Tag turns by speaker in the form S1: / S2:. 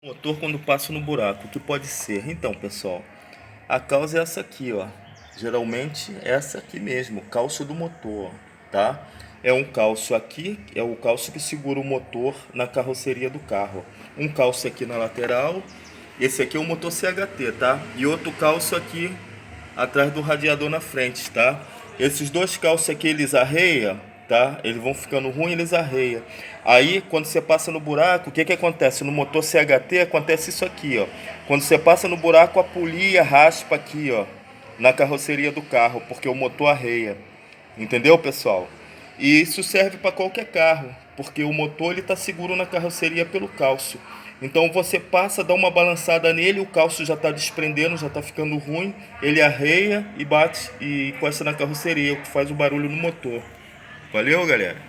S1: Motor quando passa no buraco, o que pode ser? Então, pessoal, a causa é essa aqui, ó. Geralmente é essa aqui mesmo, o calço do motor, tá? É um calço aqui, é o calço que segura o motor na carroceria do carro. Um calço aqui na lateral, esse aqui é o motor CHT, tá? E outro calço aqui atrás do radiador na frente, tá? Esses dois calços aqui eles arreiam, tá? Eles vão ficando ruins, eles arreiam. Aí quando você passa no buraco, o que que acontece? No motor CHT acontece isso aqui, ó. Quando você passa no buraco, a polia raspa aqui, ó, na carroceria do carro, porque o motor arreia. Entendeu, pessoal? E isso serve para qualquer carro, porque o motor ele está seguro na carroceria pelo calço. Então você passa, dá uma balançada nele, o calço já está desprendendo, já está ficando ruim, ele arreia e bate e encosta na carroceria, o que faz o barulho no motor. Valeu, galera?